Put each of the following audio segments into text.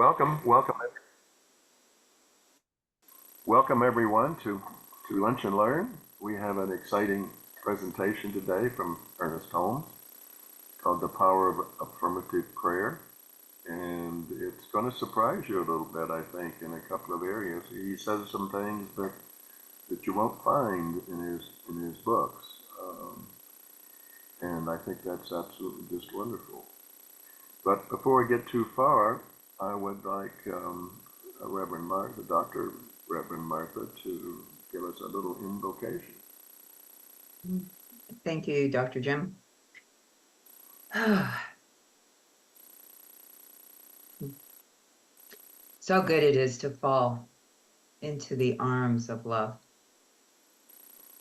Welcome, welcome, welcome everyone to Lunch and Learn. We have an exciting presentation today from Ernest Holmes called The Power of Affirmative Prayer. And it's going to surprise you a little bit, I think, in a couple of areas. He says some things that you won't find in his books. And I think that's absolutely just wonderful. But before we get too far, I would like Reverend Martha, Dr. Reverend Martha, to give us a little invocation. Thank you, Dr. Jim. So good it is to fall into the arms of love.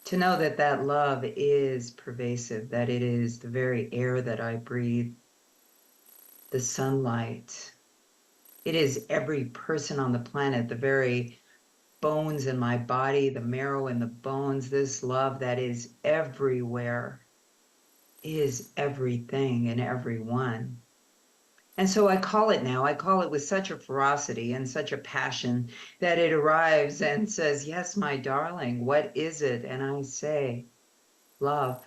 To know that that love is pervasive, that it is the very air that I breathe, the sunlight. It is every person on the planet, the very bones in my body, the marrow in the bones. This love that is everywhere is everything and everyone. And so I call it with such a ferocity and such a passion that it arrives and says, yes, my darling, what is it? And I say, love.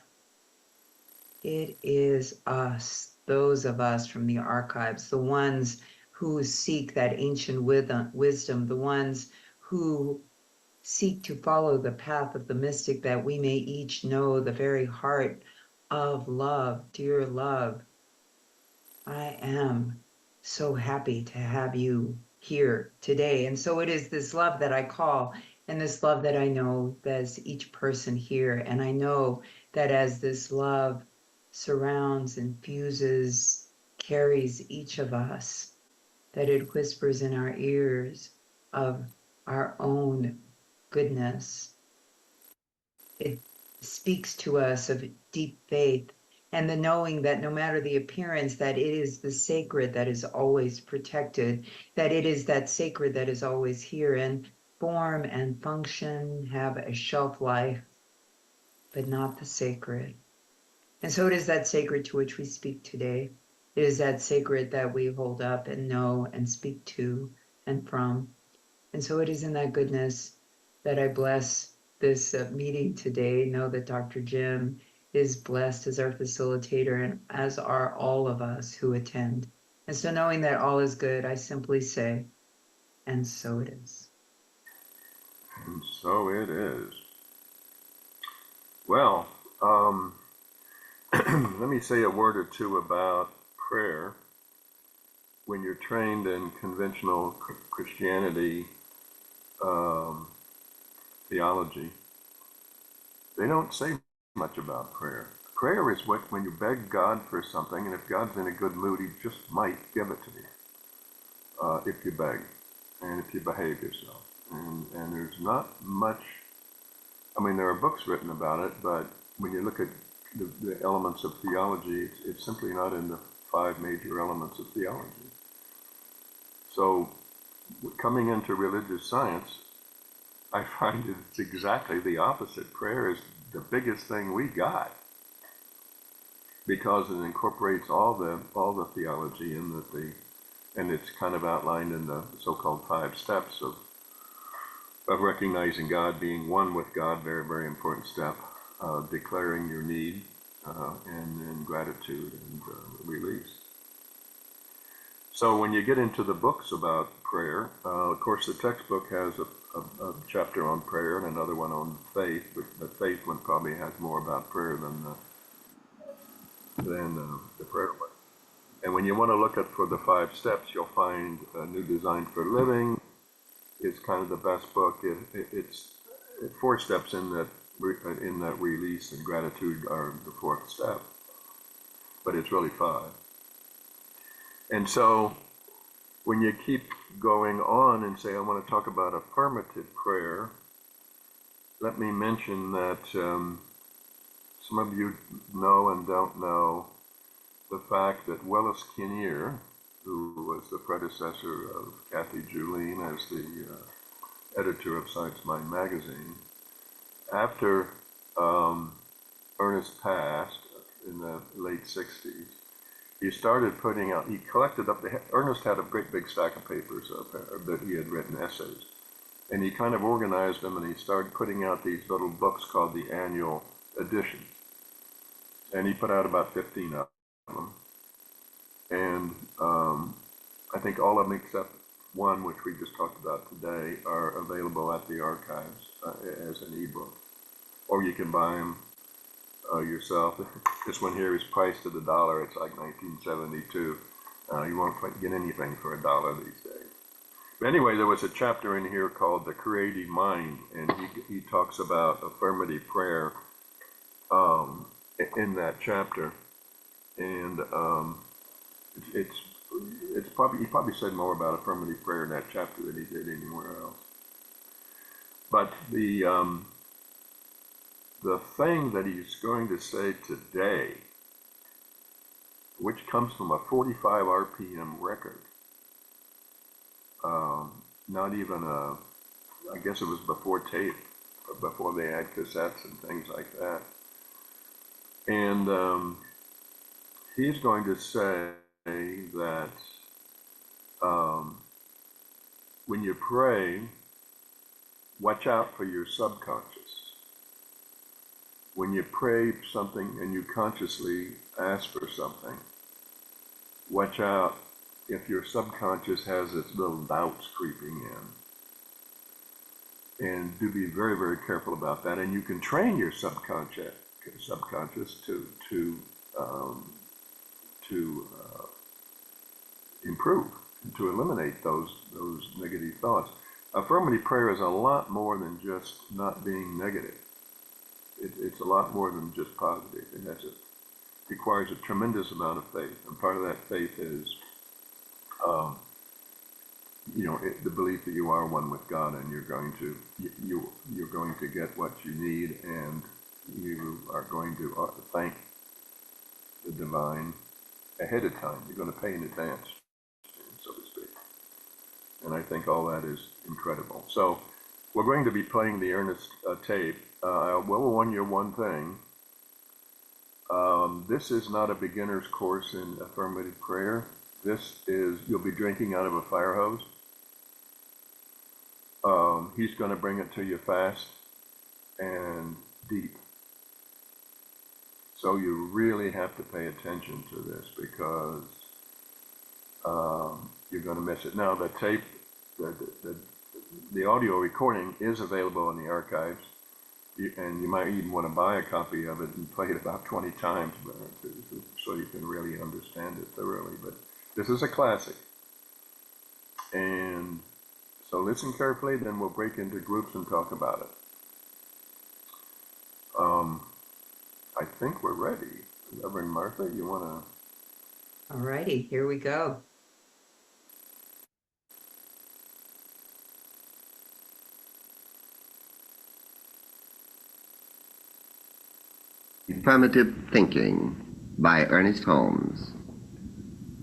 It is us, those of us from the archives, the ones who seek that ancient wisdom, the ones who seek to follow the path of the mystic, that we may each know the very heart of love. Dear love, I am so happy to have you here today. And so it is this love that I call, and this love that I know as each person here. And I know that as this love surrounds, infuses, carries each of us, that it whispers in our ears of our own goodness. It speaks to us of deep faith, and the knowing that no matter the appearance, that it is the sacred that is always protected, that it is that sacred that is always here, and form and function have a shelf life, but not the sacred. And so it is that sacred to which we speak today. It is that sacred that we hold up and know and speak to and from. And so it is in that goodness that I bless this meeting today. Know that Dr. Jim is blessed as our facilitator, and as are all of us who attend. And so knowing that all is good, I simply say, and so it is. And so it is. Well, let me say a word or two about prayer. When you're trained in conventional Christianity theology, they don't say much about prayer. Prayer is when you beg God for something, and if God's in a good mood, he just might give it to you if you beg and if you behave yourself. And there's not much, I mean, there are books written about it, but when you look at the elements of theology, it's simply not in the 5 major elements of theology. So coming into religious science, I find it's exactly the opposite. Prayer is the biggest thing we got because it incorporates all the theology and it's kind of outlined in the so-called 5 steps of recognizing God, being one with God, very, very important step, declaring your need, and gratitude and release. So when you get into the books about prayer, of course the textbook has a chapter on prayer and another one on faith, but the faith one probably has more about prayer than the prayer one. And when you want to look at for the 5 steps, you'll find A New Design for Living is kind of the best book. It's 4 steps in that release, and gratitude are the 4th step, but it's really 5. And so when you keep going on and say, I want to talk about affirmative prayer, let me mention that some of you know and don't know the fact that Willis Kinnear, who was the predecessor of Kathy Julien as the editor of Science Mind magazine, after Ernest passed in the late 60s, he started putting out, he collected up, Ernest had a great big stack of papers that he had written essays. And he kind of organized them, and he started putting out these little books called the annual edition. And he put out about 15 of them. And I think all of them except one, which we just talked about today, are available at the archives as an ebook. Or you can buy them yourself. This one here is priced at $1. It's like 1972. You won't get anything for $1 these days. But anyway, there was a chapter in here called The Creative Mind, and he talks about affirmative prayer in that chapter. And it's probably, he probably said more about affirmative prayer in that chapter than he did anywhere else. But the thing that he's going to say today, which comes from a 45 RPM record, not even I guess it was before tape, before they had cassettes and things like that. And he's going to say that when you pray, watch out for your subconscious. When you pray something and you consciously ask for something, watch out if your subconscious has its little doubts creeping in. And do be very, very careful about that. And you can train your subconscious to improve, to eliminate those negative thoughts. Affirmative prayer is a lot more than just not being negative. It's a lot more than just positive. It requires a tremendous amount of faith, and part of that faith is, the belief that you are one with God, and you're going to get what you need, and you are going to thank the divine ahead of time. You're going to pay in advance, so to speak. And I think all that is incredible. So we're going to be playing the Ernest tape. I will warn you one thing. This is not a beginner's course in affirmative prayer. You'll be drinking out of a fire hose. He's going to bring it to you fast and deep. So you really have to pay attention to this, because you're going to miss it. Now, the tape, the audio recording is available in the archives, and you might even want to buy a copy of it and play it about 20 times so you can really understand it thoroughly. But this is a classic. And so listen carefully, then we'll break into groups and talk about it. I think we're ready. Reverend Martha, you want to? All righty, here we go. Affirmative Thinking by Ernest Holmes.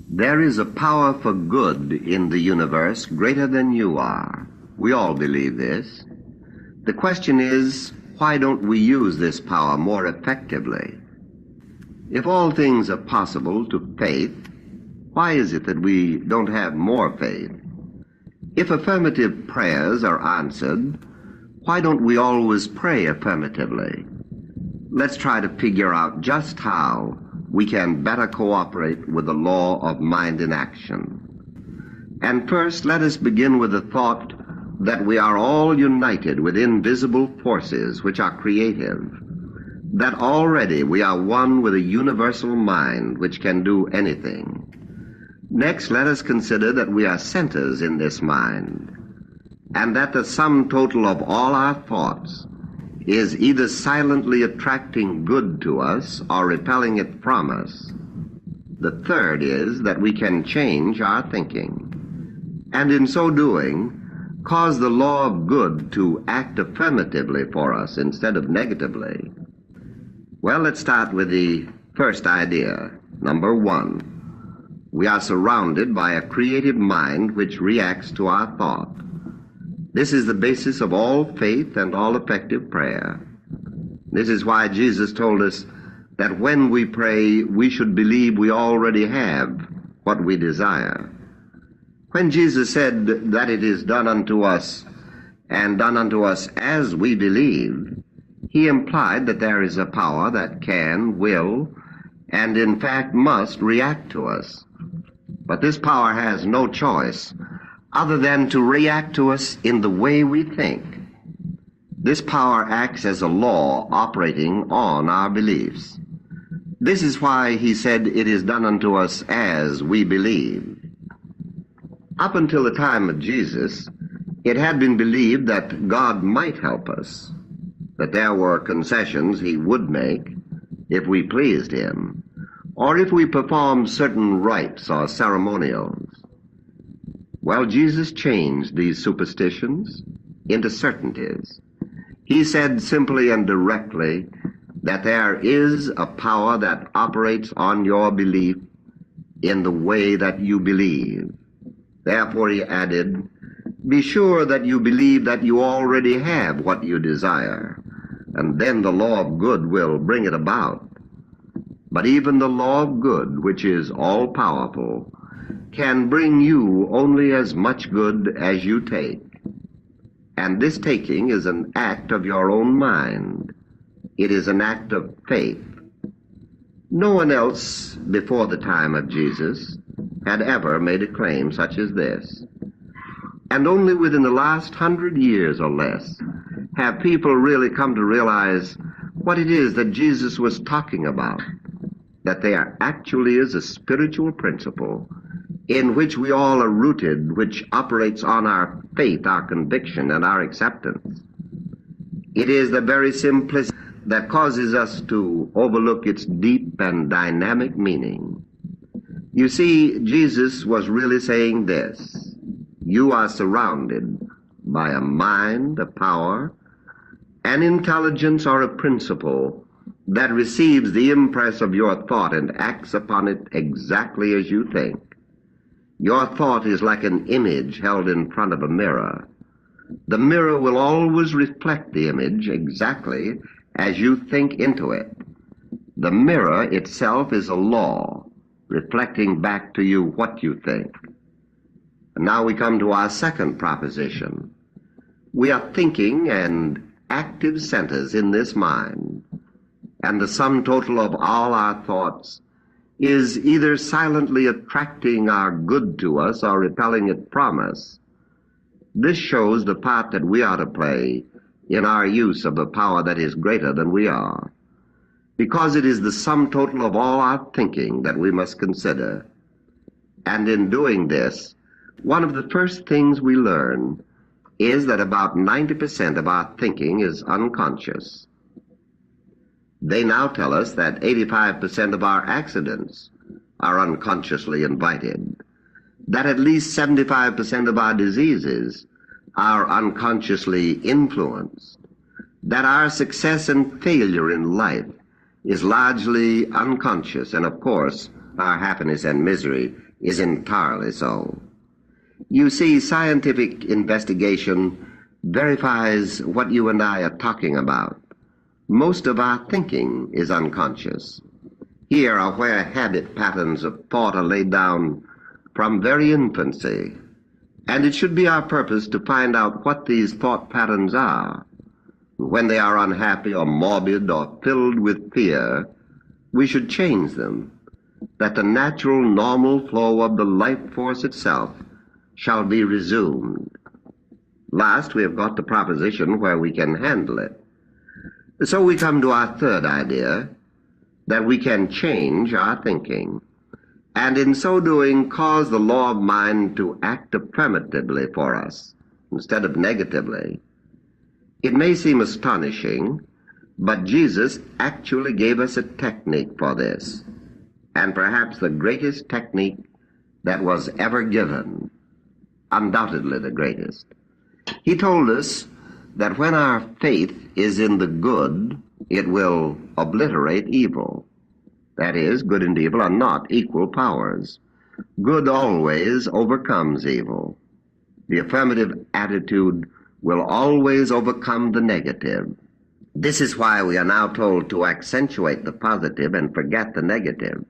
There is a power for good in the universe greater than you are. We all believe this. The question is, why don't we use this power more effectively? If all things are possible to faith, why is it that we don't have more faith? If affirmative prayers are answered, why don't we always pray affirmatively? Let's try to figure out just how we can better cooperate with the law of mind in action. And first, let us begin with the thought that we are all united with invisible forces which are creative, that already we are one with a universal mind which can do anything. Next, let us consider that we are centers in this mind, and that the sum total of all our thoughts is either silently attracting good to us or repelling it from us. The third is that we can change our thinking, and in so doing, cause the law of good to act affirmatively for us instead of negatively. Well, let's start with the first idea. Number one, we are surrounded by a creative mind which reacts to our thought. This is the basis of all faith and all effective prayer. This is why Jesus told us, that when we pray, we should believe we already have what we desire. When Jesus said that it is done unto us, and done unto us as we believe, he implied that there is a power that can, will, and in fact must react to us. But this power has no choice other than to react to us in the way we think. This power acts as a law operating on our beliefs. This is why he said it is done unto us as we believe. Up until the time of Jesus, it had been believed that God might help us, that there were concessions he would make if we pleased him, or if we performed certain rites or ceremonials. Well, Jesus changed these superstitions into certainties. He said simply and directly that there is a power that operates on your belief in the way that you believe. Therefore, he added, be sure that you believe that you already have what you desire, and then the law of good will bring it about. But even the law of good, which is all-powerful, can bring you only as much good as you take. And this taking is an act of your own mind. It is an act of faith. No one else before the time of Jesus had ever made a claim such as this. And only within the last 100 years or less have people really come to realize what it is that Jesus was talking about, that there actually is a spiritual principle in which we all are rooted, which operates on our faith, our conviction, and our acceptance. It is the very simplicity that causes us to overlook its deep and dynamic meaning. You see, Jesus was really saying this: you are surrounded by a mind, a power, an intelligence, or a principle that receives the impress of your thought and acts upon it exactly as you think. Your thought is like an image held in front of a mirror. The mirror will always reflect the image exactly as you think into it. The mirror itself is a law, reflecting back to you what you think. And now we come to our second proposition. We are thinking and active centers in this mind, and the sum total of all our thoughts is either silently attracting our good to us or repelling it from us. This shows the part that we are to play in our use of the power that is greater than we are, because it is the sum total of all our thinking that we must consider. And in doing this, one of the first things we learn is that about 90% of our thinking is unconscious. They now tell us that 85% of our accidents are unconsciously invited, that at least 75% of our diseases are unconsciously influenced, that our success and failure in life is largely unconscious, and of course, our happiness and misery is entirely so. You see, scientific investigation verifies what you and I are talking about. Most of our thinking is unconscious. Here are where habit patterns of thought are laid down from very infancy, and it should be our purpose to find out what these thought patterns are. When they are unhappy or morbid or filled with fear, we should change them, that the natural, normal flow of the life force itself shall be resumed. Last, we have got the proposition where we can handle it. So we come to our third idea, that we can change our thinking, and in so doing cause the law of mind to act affirmatively for us instead of negatively. It may seem astonishing, but Jesus actually gave us a technique for this, and perhaps the greatest technique that was ever given, undoubtedly the greatest. He told us that when our faith is in the good, it will obliterate evil. That is, good and evil are not equal powers. Good always overcomes evil. The affirmative attitude will always overcome the negative. This is why we are now told to accentuate the positive and forget the negative.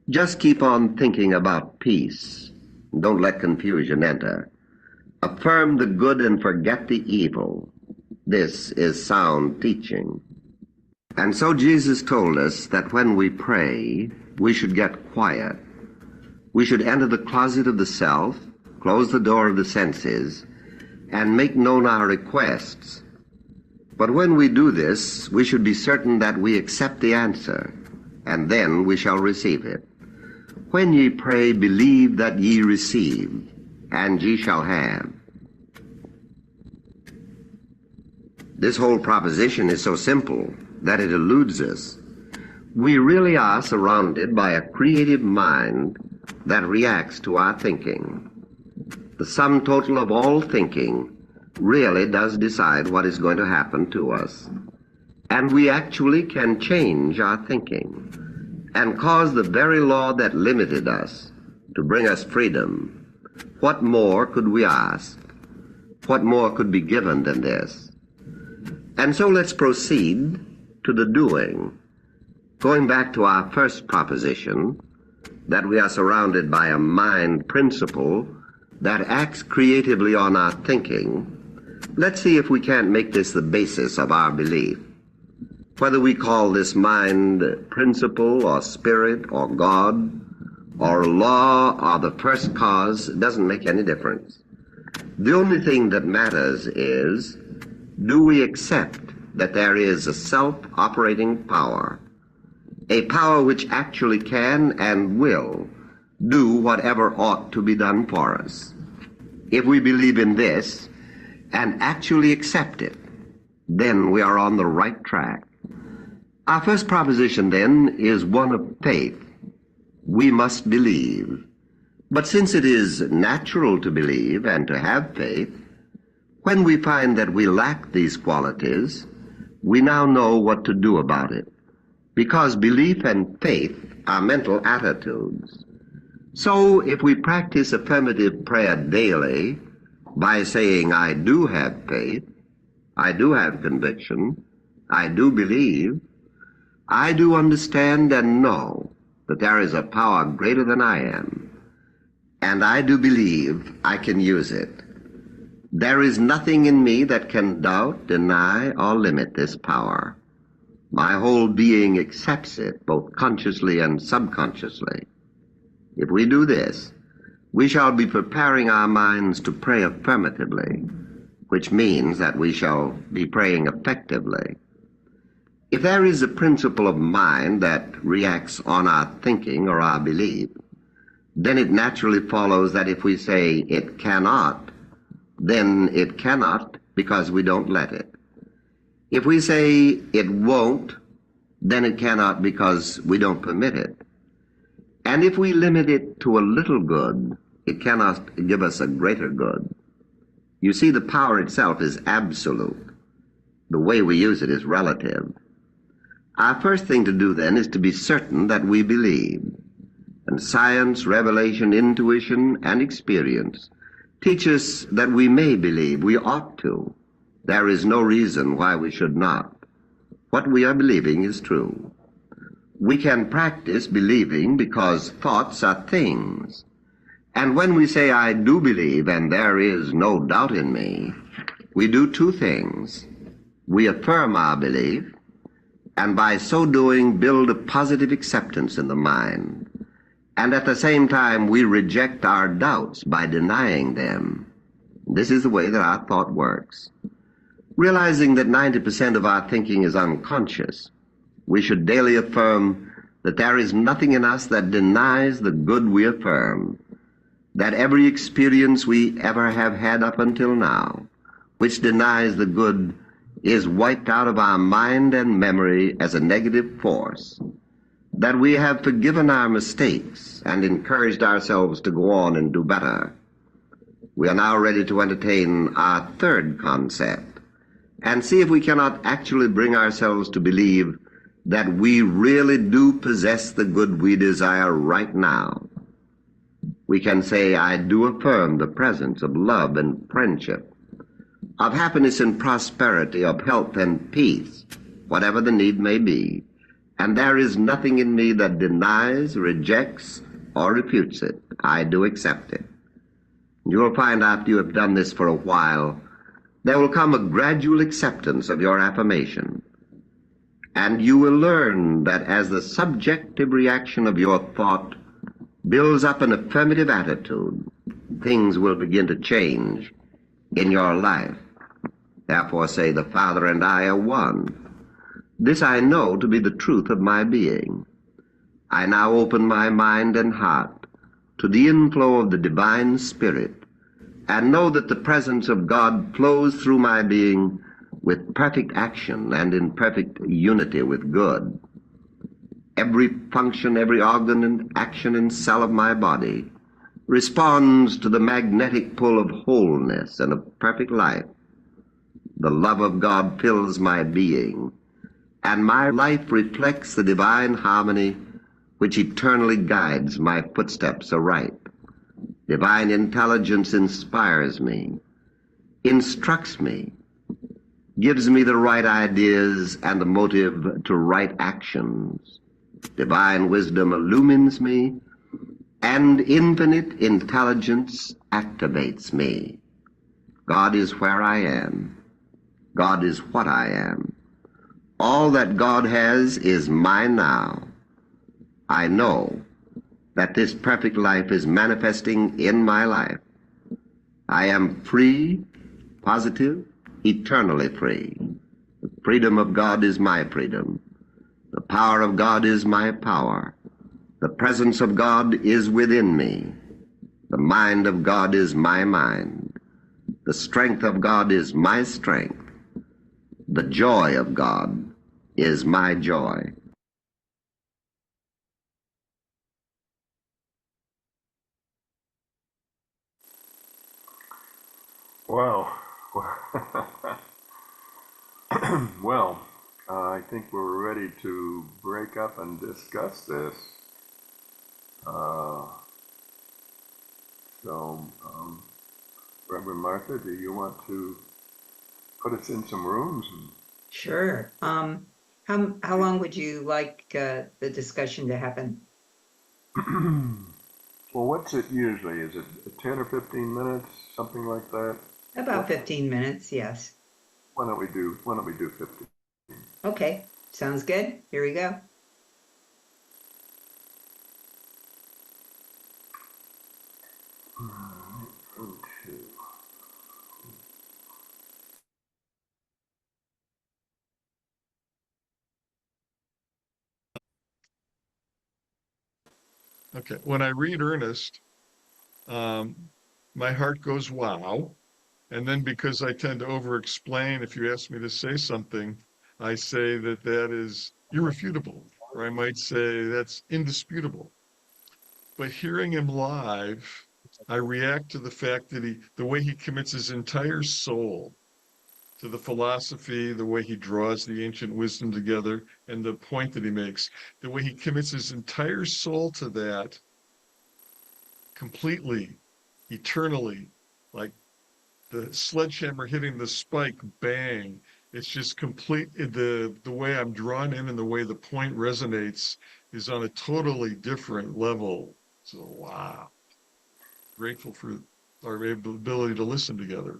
Just keep on thinking about peace. Don't let confusion enter. Affirm the good and forget the evil. This is sound teaching. And so Jesus told us that when we pray, we should get quiet. We should enter the closet of the self, close the door of the senses, and make known our requests. But when we do this, we should be certain that we accept the answer, and then we shall receive it. When ye pray, believe that ye receive, and ye shall have. This whole proposition is so simple that it eludes us. We really are surrounded by a creative mind that reacts to our thinking. The sum total of all thinking really does decide what is going to happen to us. And we actually can change our thinking and cause the very law that limited us to bring us freedom. What more could we ask? What more could be given than this? And so let's proceed to the doing. Going back to our first proposition, that we are surrounded by a mind principle that acts creatively on our thinking, let's see if we can't make this the basis of our belief. Whether we call this mind principle or spirit or God or law or the first cause, doesn't make any difference. The only thing that matters is, do we accept that there is a self-operating power, a power which actually can and will do whatever ought to be done for us? If we believe in this and actually accept it, then we are on the right track. Our first proposition, then, is one of faith. We must believe. But since it is natural to believe and to have faith, when we find that we lack these qualities, we now know what to do about it, because belief and faith are mental attitudes. So if we practice affirmative prayer daily by saying, I do have faith, I do have conviction, I do believe, I do understand and know that there is a power greater than I am, and I do believe I can use it. There is nothing in me that can doubt, deny, or limit this power. My whole being accepts it, both consciously and subconsciously. If we do this, we shall be preparing our minds to pray affirmatively, which means that we shall be praying effectively. If there is a principle of mind that reacts on our thinking or our belief, then it naturally follows that if we say it cannot, then it cannot because we don't let it. If we say it won't, then it cannot because we don't permit it. And if we limit it to a little good, it cannot give us a greater good. You see, the power itself is absolute. The way we use it is relative. Our first thing to do then is to be certain that we believe. And science, revelation, intuition, and experience teach us that we may believe, we ought to. There is no reason why we should not. What we are believing is true. We can practice believing because thoughts are things. And when we say, I do believe and there is no doubt in me, we do two things. We affirm our belief, and by so doing build a positive acceptance in the mind. And at the same time, we reject our doubts by denying them. This is the way that our thought works. Realizing that 90% of our thinking is unconscious, we should daily affirm that there is nothing in us that denies the good we affirm, that every experience we ever have had up until now, which denies the good, is wiped out of our mind and memory as a negative force, that we have forgiven our mistakes and encouraged ourselves to go on and do better. We are now ready to entertain our third concept and see if we cannot actually bring ourselves to believe that we really do possess the good we desire right now. We can say, I do affirm the presence of love and friendship, of happiness and prosperity, of health and peace, whatever the need may be. And there is nothing in me that denies, rejects, or refutes it. I do accept it. You will find after you have done this for a while, there will come a gradual acceptance of your affirmation. And you will learn that as the subjective reaction of your thought builds up an affirmative attitude, things will begin to change in your life. Therefore say, the Father and I are one. This I know to be the truth of my being. I now open my mind and heart to the inflow of the divine Spirit, and know that the presence of God flows through my being with perfect action and in perfect unity with good. Every function, every organ and action and cell of my body responds to the magnetic pull of wholeness and of perfect life. The love of God fills my being, and my life reflects the divine harmony which eternally guides my footsteps aright. Divine intelligence inspires me, instructs me, gives me the right ideas and the motive to right actions. Divine wisdom illumines me, and infinite intelligence activates me. God is where I am. God is what I am. All that God has is mine now. I know that this perfect life is manifesting in my life. I am free, positive, eternally free. The freedom of God is my freedom. The power of God is my power. The presence of God is within me. The mind of God is my mind. The strength of God is my strength. The joy of God is my joy. Wow. Well, I think we're ready to break up and discuss this. So, Reverend Martha, do you want to put us in some rooms? Sure. How long would you like the discussion to happen? Well, what's it usually? Is it 10 or 15 minutes, something like that? About 15 minutes, yes. Why don't we do 15? Okay, sounds good. Here we go. Okay. Okay, when I read Ernest, my heart goes, wow. And then because I tend to over-explain, if you ask me to say something, I say that that is irrefutable, or I might say that's indisputable. But hearing him live, I react to the fact that the way he commits his entire soul to the philosophy, the way he draws the ancient wisdom together, and the point that he makes, the way he commits his entire soul to that completely, eternally, like the sledgehammer hitting the spike, bang. It's just complete. The way I'm drawn in and the way the point resonates is on a totally different level. So wow, grateful for our ability to listen together.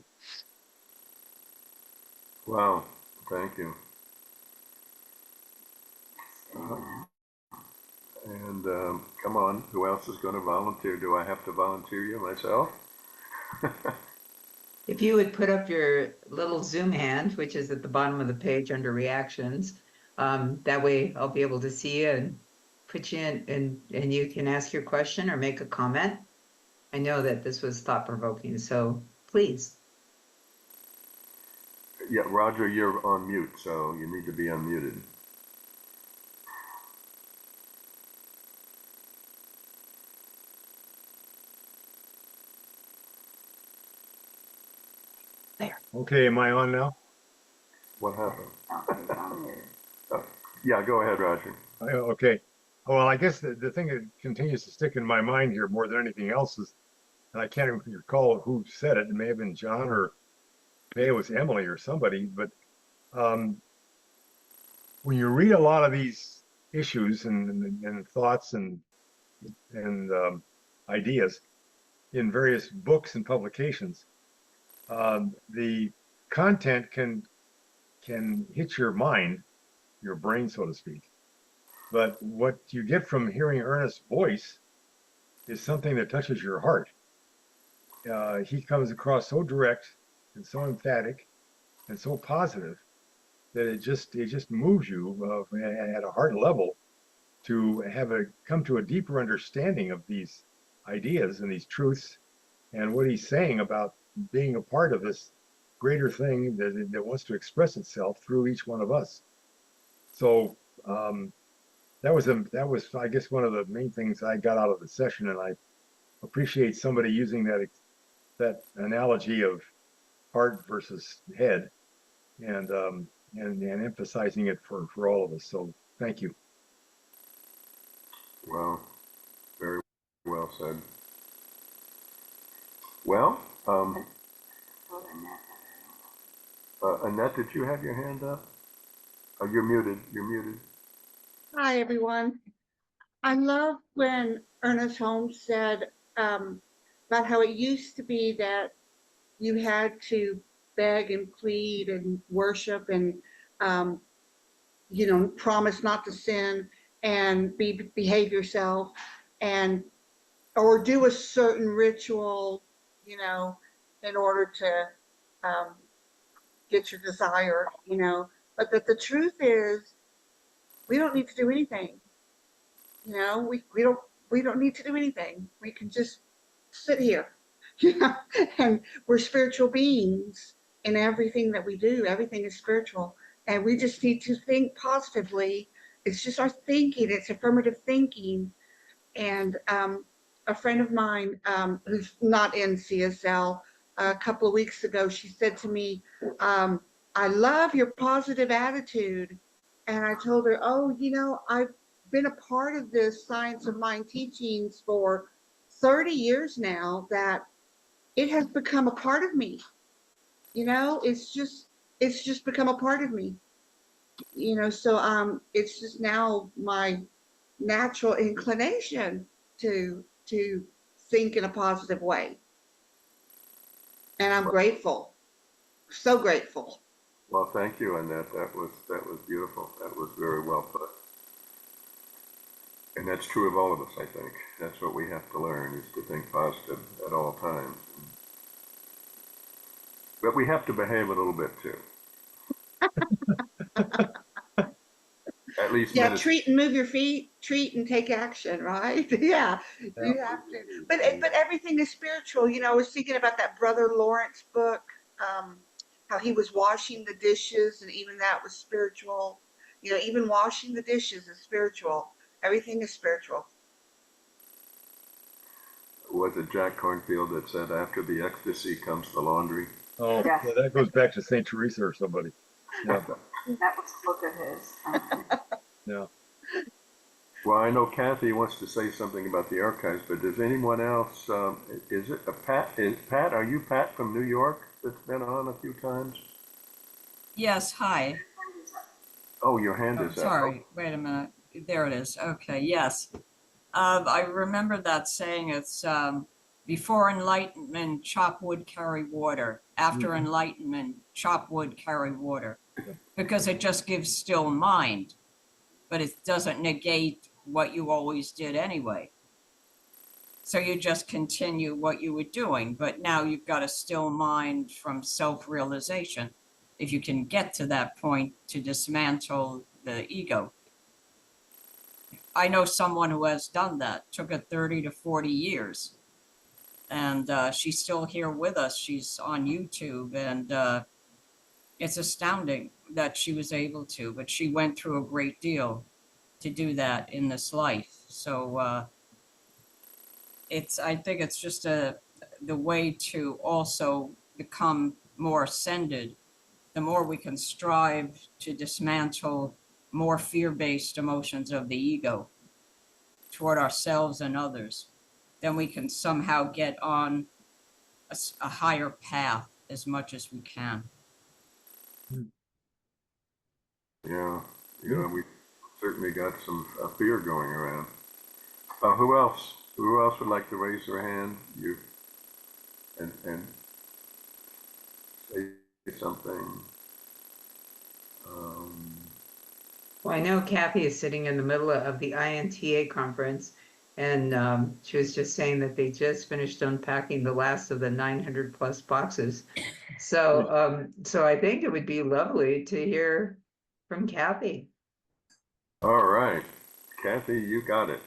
Wow, thank you. And come on, who else is going to volunteer? Do I have to volunteer you myself? If you would put up your little Zoom hand, which is at the bottom of the page under reactions, that way I'll be able to see you and put you in, and you can ask your question or make a comment. I know that this was thought-provoking, so please. Yeah, Roger, you're on mute, so you need to be unmuted. There. Okay, am I on now? What happened? Oh, yeah, go ahead, Roger. Okay. Well, I guess the thing that continues to stick in my mind here more than anything else is, and I can't even recall who said it. It may have been John or maybe it was Emily or somebody, but um, when you read a lot of these issues and thoughts and ideas in various books and publications, the content can hit your mind, your brain, so to speak. But what you get from hearing Ernest's voice is something that touches your heart. He comes across so direct and so emphatic and so positive that it just moves you at a heart level to come to a deeper understanding of these ideas and these truths and what he's saying about being a part of this greater thing that wants to express itself through each one of us. So that was I guess one of the main things I got out of the session, and I appreciate somebody using that analogy of heart versus head and emphasizing it for all of us. So thank you. Well, very well said. Well, Annette, did you have your hand up? Oh, you're muted. You're muted. Hi, everyone. I love when Ernest Holmes said about how it used to be that you had to beg and plead and worship and, promise not to sin and behave yourself and or do a certain ritual, in order to get your desire, But that the truth is, we don't need to do anything. We don't need to do anything. We can just sit here, and we're spiritual beings in everything that we do. Everything is spiritual, and we just need to think positively. It's just our thinking. It's affirmative thinking. And a friend of mine who's not in CSL, a couple of weeks ago, she said to me, I love your positive attitude. And I told her, oh, I've been a part of this Science of Mind teachings for 30 years now, that it has become a part of me. It's just become a part of me. So it's just now my natural inclination to think in a positive way. And I'm grateful. So grateful. Well, thank you, Annette. That was beautiful. That was very well put. And that's true of all of us, I think. That's what we have to learn, is to think positive at all times. But we have to behave a little bit too. At least yeah, treat and move your feet, treat and take action, right? Yeah, you have to. But everything is spiritual. I was thinking about that Brother Lawrence book, how he was washing the dishes, and even that was spiritual. Even washing the dishes is spiritual. Everything is spiritual. Was it Jack Cornfield that said, after the ecstasy comes the laundry? Oh, Yes. yeah, that goes back to St. Teresa or somebody. Yeah. That was a book of his. Yeah. Well, I know Kathy wants to say something about the archives, but does anyone else, is it a Pat? Pat, are you Pat from New York that's been on a few times? Yes, hi. Oh, your hand is up. Sorry, wait a minute. There it is. Okay, yes. I remember that saying. It's before enlightenment, chop wood, carry water. After enlightenment, chop wood, carry water. Because it just gives still mind, but it doesn't negate what you always did anyway. So you just continue what you were doing, but now you've got a still mind from self-realization. If you can get to that point to dismantle the ego. I know someone who has done that. Took her 30 to 40 years. And she's still here with us. She's on YouTube, and it's astounding that she was able to, but she went through a great deal to do that in this life. So I think it's just the way to also become more ascended. The more we can strive to dismantle more fear-based emotions of the ego toward ourselves and others, then we can somehow get on a higher path as much as we can. Yeah, we certainly got some fear going around. Who else? Who else would like to raise their hand? You and say something. Well, I know Kathy is sitting in the middle of the INTA conference, and she was just saying that they just finished unpacking the last of the 900 plus boxes. So, so I think it would be lovely to hear from Kathy. All right, Kathy, you got it.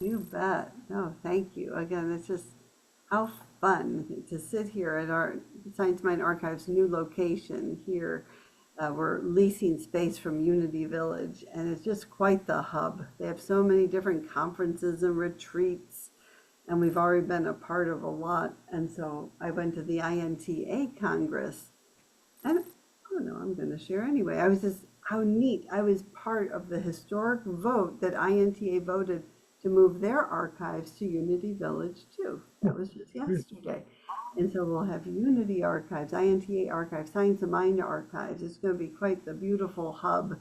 You bet. No, thank you. Again, it's just how fun to sit here at our Science Mind Archive's new location here. We're leasing space from Unity Village, and it's just quite the hub. They have so many different conferences and retreats, and we've already been a part of a lot. And so I went to the INTA Congress, and oh no, I'm going to share anyway. I was just, how neat. I was part of the historic vote that INTA voted to move their archives to Unity Village too. That was just yesterday. And so we'll have Unity archives, INTA archives, Science of Mind archives. It's going to be quite the beautiful hub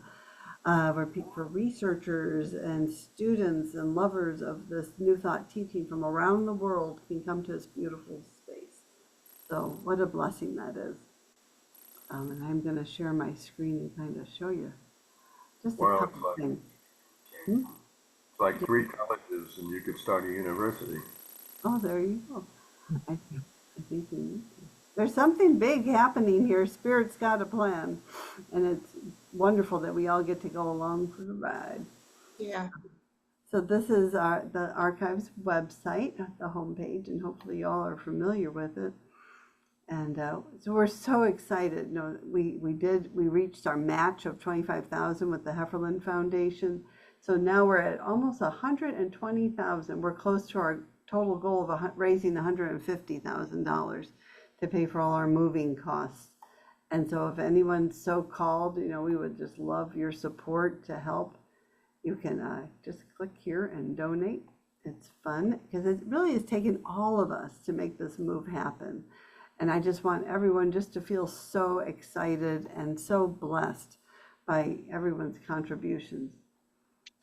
for researchers and students and lovers of this New Thought teaching from around the world can come to this beautiful space. So what a blessing that is. And I'm going to share my screen and kind of show you just a couple of things. It's like 3 colleges and you could start a university. Oh, there you go. I think we need to. There's something big happening here. Spirit's got a plan, and it's wonderful that we all get to go along for the ride. Yeah. So this is the archives website, the homepage, and hopefully you all are familiar with it. And so we're so excited. You know, we reached our match of 25,000 with the Hefferland Foundation. So now we're at almost 120,000. We're close to our total goal of raising $150,000 to pay for all our moving costs. And so if anyone's so called, you know, we would just love your support to help. You can just click here and donate. It's fun because it really has taken all of us to make this move happen. And I just want everyone just to feel so excited and so blessed by everyone's contributions.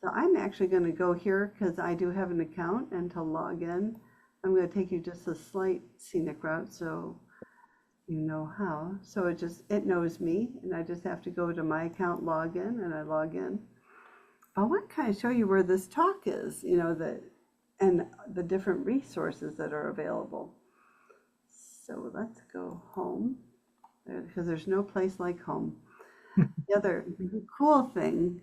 So I'm actually going to go here because I do have an account, and to log in, I'm going to take you just a slight scenic route so you know how. So it knows me, and I just have to go to my account, log in, and I log in. I want to kind of show you where this talk is, you know, and the different resources that are available. So let's go home, because there's no place like home. The other cool thing,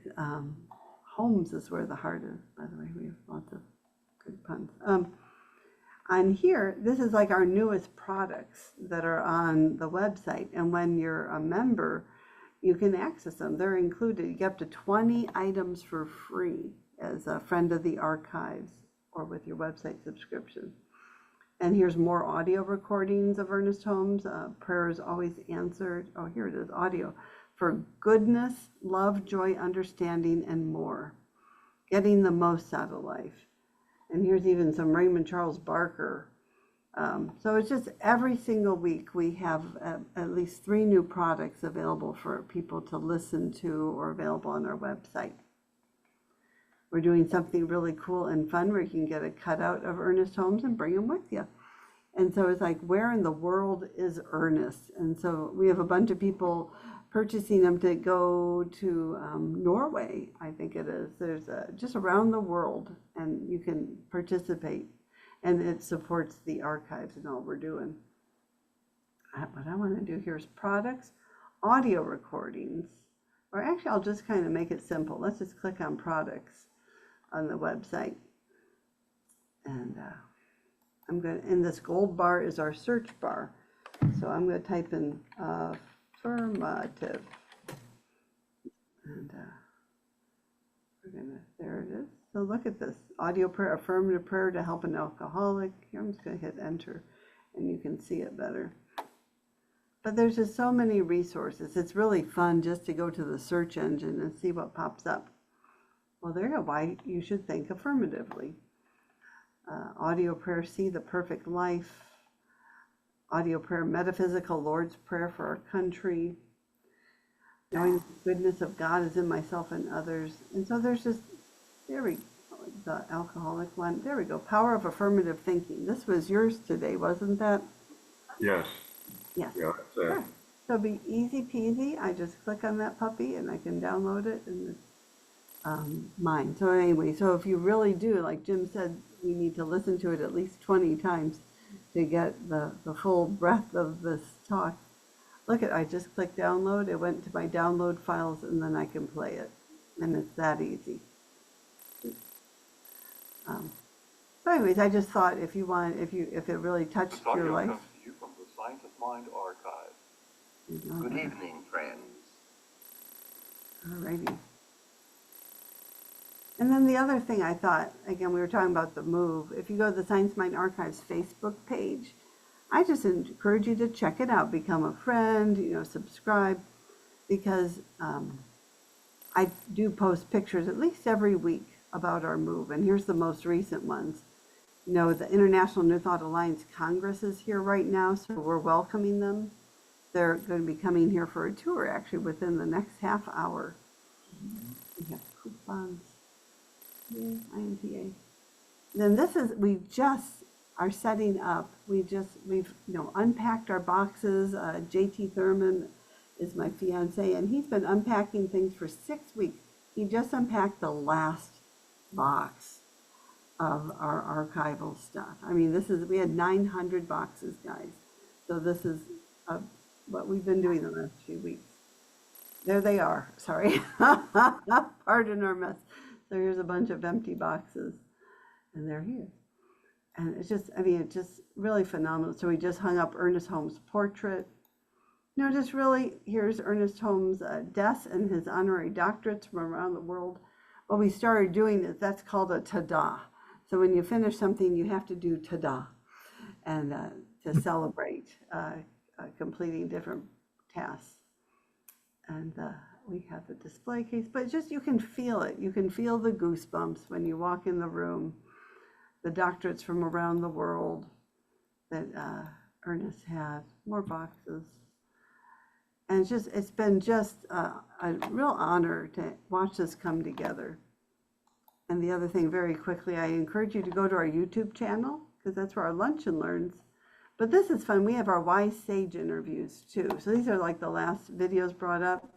Holmes is where the heart is, by the way. We have lots of good puns. On here, this is like our newest products that are on the website. And when you're a member, you can access them. They're included. You get up to 20 items for free as a friend of the archives or with your website subscription. And here's more audio recordings of Ernest Holmes. Prayers always answered. Oh, here it is, audio. For goodness, love, joy, understanding, and more. Getting the most out of life. And here's even some Raymond Charles Barker. So it's just every single week we have at least 3 new products available for people to listen to or available on our website. We're doing something really cool and fun where you can get a cutout of Ernest Holmes and bring him with you. And so it's like, where in the world is Ernest? And so we have a bunch of people purchasing them to go to Norway, I think it is. There's just around the world, and you can participate, and it supports the archives and all we're doing. What I want to do here is products, audio recordings, or actually I'll just kind of make it simple. Let's just click on products on the website. And I'm going to, and this gold bar is our search bar. So I'm going to type in affirmative. And we're going to, there it is. So look at this, audio prayer, affirmative prayer to help an alcoholic. Here, I'm just going to hit enter and you can see it better. But there's just so many resources. It's really fun just to go to the search engine and see what pops up. Well, there you go, why you should think affirmatively. Audio prayer, see the perfect life. audio prayer, metaphysical Lord's Prayer for our country, knowing the goodness of God is in myself and others. And so there's just, there we go, the alcoholic one. There we go, Power of Affirmative Thinking. This was yours today, wasn't that? Yes. Yes. Yeah, that's Sure. it. So it'll be easy peasy. I just click on that puppy and I can download it and it's mine. So anyway, so if you really do, like Jim said, we need to listen to it at least 20 times to get the full breadth of this talk. Look at, I just clicked download. It went to my download files and then I can play it. And it's that easy. So anyways, I just thought if you want, if it really touched your life. Comes to you from the Science of Mind archive. Good evening, friends. Alrighty. And then the other thing I thought, again, we were talking about the move. If you go to the Science Mind Archives Facebook page, I just encourage you to check it out, become a friend, subscribe, because I do post pictures at least every week about our move. And here's the most recent ones. The International New Thought Alliance Congress is here right now, so we're welcoming them. They're going to be coming here for a tour, actually, within the next half hour. We have coupons. Yeah, INTA. Then we just are setting up. We've unpacked our boxes. JT Thurman is my fiance, and he's been unpacking things for 6 weeks. He just unpacked the last box of our archival stuff. I mean, we had 900 boxes, guys. So this is what we've been doing the last few weeks. There they are. Sorry. Pardon our mess. So here's a bunch of empty boxes, and they're here. And it's just really phenomenal. So we just hung up Ernest Holmes' portrait. Just really, here's Ernest Holmes' deaths and his honorary doctorates from around the world. What we started doing is that's called a ta-da. So when you finish something, you have to do ta-da, and to celebrate completing different tasks. And we have the display case, but you can feel it. You can feel the goosebumps when you walk in the room. The doctorates from around the world that Ernest had, more boxes. And it's been just a real honor to watch this come together. And the other thing, very quickly, I encourage you to go to our YouTube channel, because that's where our lunch and learns. But this is fun. We have our Wise Sage interviews too. So these are like the last videos brought up.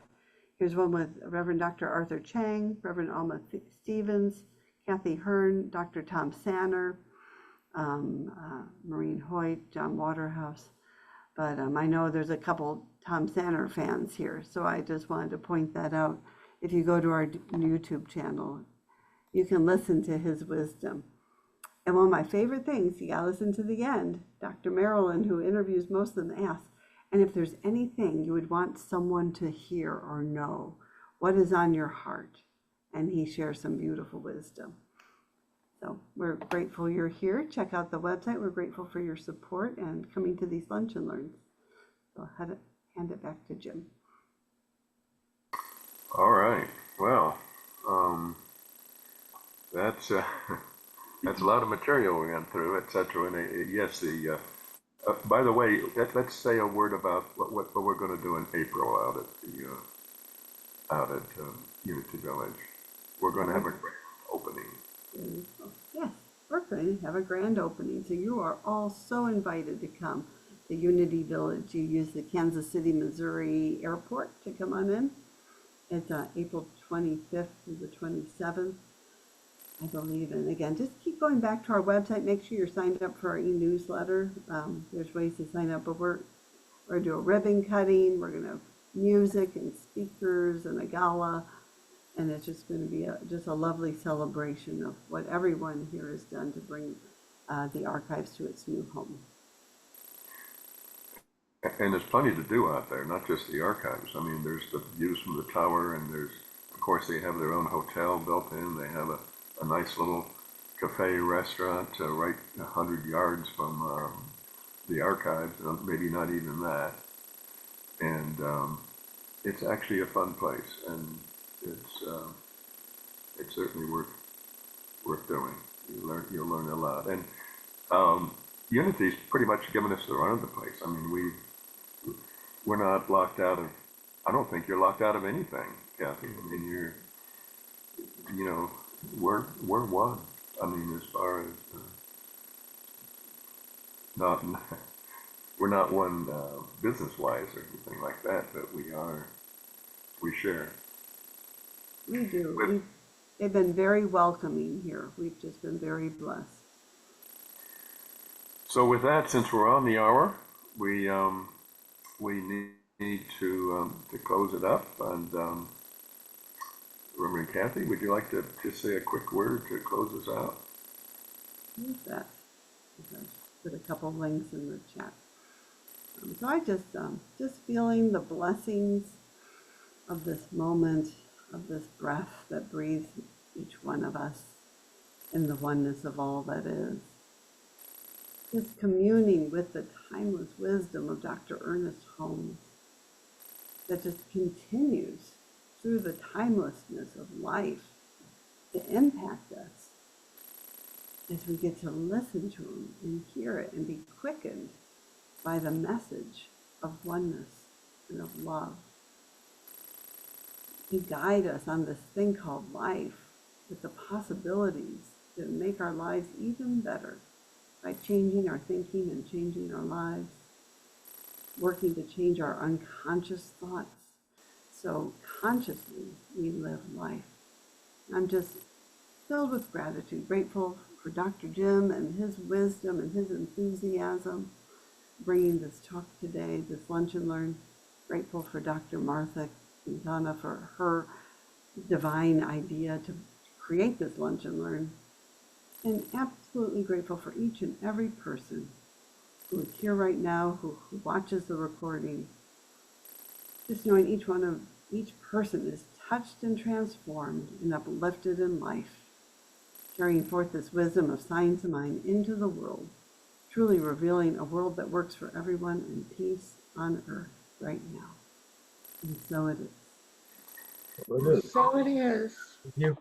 Here's one with Reverend Dr. Arthur Chang, Reverend Alma Stevens, Kathy Hearn, Dr. Tom Sanner, Maureen Hoyt, John Waterhouse. But I know there's a couple Tom Sanner fans here, so I just wanted to point that out. If you go to our YouTube channel, you can listen to his wisdom. And one of my favorite things, you gotta listen to the end. Dr. Marilyn, who interviews most of them, asks, and if there's anything you would want someone to hear or know, what is on your heart? And he shares some beautiful wisdom. So we're grateful you're here. Check out the website. We're grateful for your support and coming to these lunch and learns. So I'll hand it back to Jim. All right. Well, that's a lot of material we went through, etc. And yes, by the way, let's say a word about what we're going to do in April out at Unity Village. We're going to have a grand opening. Yes, we're going to have a grand opening. So you are all so invited to come to Unity Village. You use the Kansas City, Missouri airport to come on in. It's April 25th through the 27th, I believe. And again, just keep going back to our website. Make sure you're signed up for our e-newsletter. There's ways to sign up, but we're going to do a ribbon cutting. We're going to have music and speakers and a gala. And it's just going to be just a lovely celebration of what everyone here has done to bring the archives to its new home. And there's plenty to do out there, not just the archives. I mean, there's the views from the tower, and of course, they have their own hotel built in. They have a nice little cafe restaurant right 100 yards from the archives, maybe not even that. And it's actually a fun place, and it's certainly worth doing. You'll learn a lot. And Unity's pretty much given us the run of the place. I mean, we're not locked out of, I don't think you're locked out of anything, Kathy. I mean, you know, we're one. I mean, as far as, not, we're not one business-wise or anything like that, but we share. We do. They've been very welcoming here. We've just been very blessed. So with that, since we're on the hour, we need to close it up. And Reverend Kathy, would you like to just say a quick word to close us out? Who's that? I put a couple links in the chat. So I just feeling the blessings of this moment, of this breath that breathes each one of us in the oneness of all that is. Just communing with the timeless wisdom of Dr. Ernest Holmes that just continues through the timelessness of life to impact us as we get to listen to him and hear it and be quickened by the message of oneness and of love. To guide us on this thing called life with the possibilities to make our lives even better by changing our thinking and changing our lives, working to change our unconscious thoughts so consciously we live life. I'm just filled with gratitude, grateful for Dr. Jim and his wisdom and his enthusiasm bringing this talk today, this Lunch and Learn. Grateful for Dr. Martha Quintana for her divine idea to create this Lunch and Learn. And absolutely grateful for each and every person who is here right now, who watches the recording. Just knowing each person is touched and transformed and uplifted in life, carrying forth this wisdom of science and mind into the world, truly revealing a world that works for everyone and peace on earth right now. And so it is. So it is. So it is. Thank you.